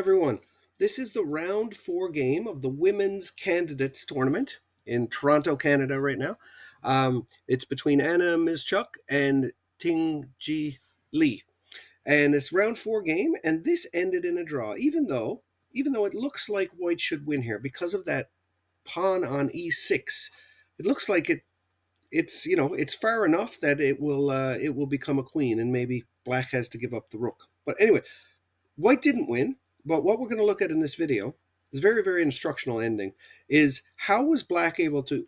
Everyone. This is the round four game of the Women's Candidates Tournament in Toronto, Canada, right now. It's between Anna Muzychuk and Tingjie Lee, and it's round four game, and this ended in a draw. Even though it looks like White should win here because of that pawn on e6, it looks like it's far enough that it will become a queen, and maybe Black has to give up the rook. But anyway, White didn't win, but what we're going to look at in this video is very, very instructional ending. Is how was Black able to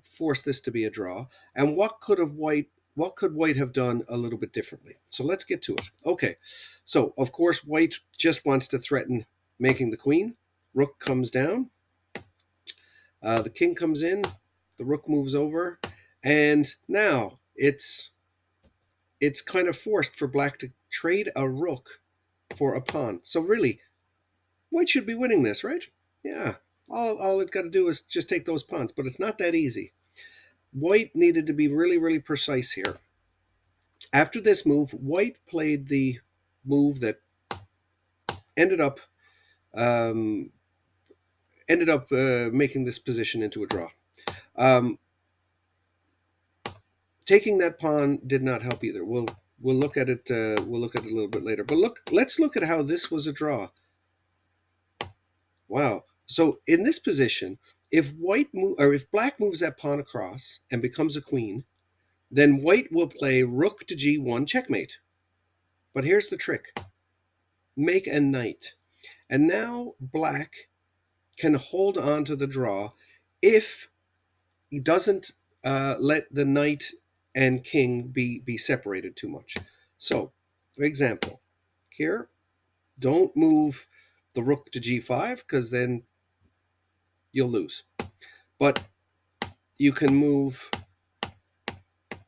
force this to be a draw, and what could White have done a little bit differently? So let's get to it. Okay, so of course White just wants to threaten making the queen. Rook comes down. The king comes in. The rook moves over, and now it's kind of forced for Black to trade a rook for a pawn. So really, White should be winning this, right? Yeah. All it got to do is just take those pawns, but it's not that easy. White needed to be really, really precise here. After this move, White played the move that ended up um, making this position into a draw. Um, Taking that pawn did not help either. We'll look at it. We'll look at it a little bit later. But let's look at how this was a draw. Wow. So in this position, if Black moves that pawn across and becomes a queen, then White will play rook to g1 checkmate. But here's the trick. Make a knight. And now Black can hold on to the draw if he doesn't let the knight and king be separated too much. So, for example, here, don't move the rook to g5 because then you'll lose. But you can move,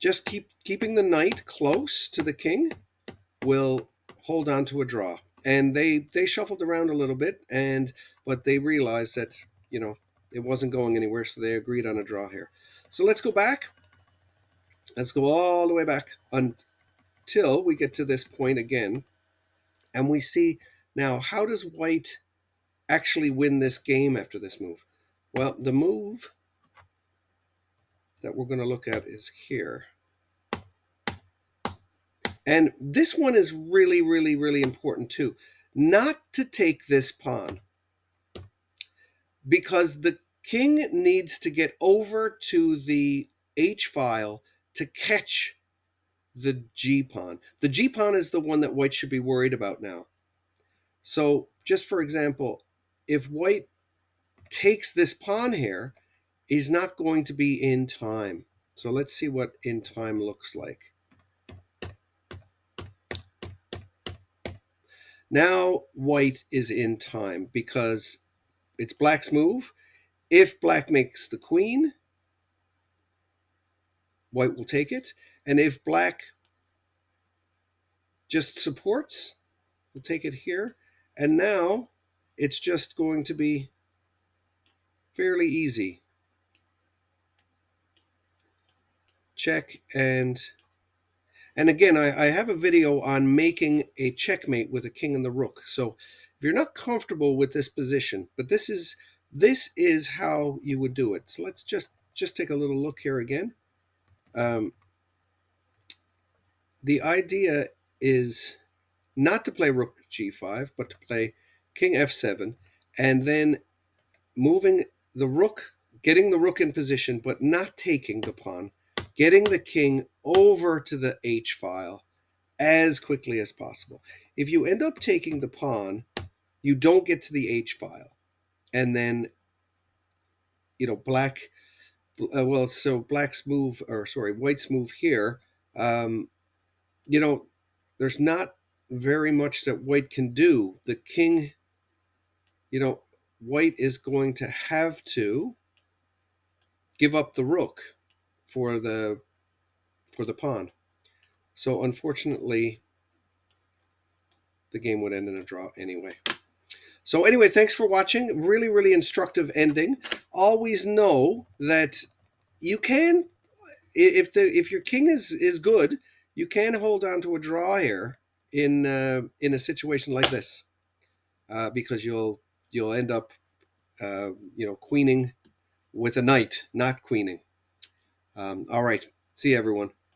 just keeping the knight close to the king will hold on to a draw. And they shuffled around a little bit, but they realized that it wasn't going anywhere, so they agreed on a draw here. So let's go back. Let's go all the way back until we get to this point again, and we see now how does White actually win this game after this move. Well, the move that we're going to look at is here. And this one is really, really, really important too. Not to take this pawn, because the king needs to get over to the H file to catch the G pawn. The G pawn is the one that White should be worried about now. So just for example, if White takes this pawn here, he's not going to be in time. So let's see what in time looks like. Now White is in time because it's Black's move. If Black makes the queen, White will take it. And if Black just supports, we'll take it here. And now it's just going to be fairly easy. Check and again, I have a video on making a checkmate with a king and the rook. So if you're not comfortable with this position, but this is how you would do it. So let's just take a little look here again. The idea is not to play rook g5, but to play king f7, and then moving the rook, getting the rook in position, but not taking the pawn, getting the king over to the H file as quickly as possible. If you end up taking the pawn, you don't get to the H file. And then, White's move here, there's not very much that White can do. The king, White is going to have to give up the rook for the pawn. So unfortunately, the game would end in a draw anyway. So anyway, thanks for watching. Really, really instructive ending. Always know that you can, if your king is good, you can hold on to a draw here in a situation like this. because you'll end up queening with a knight, not queening. All right. See you, everyone.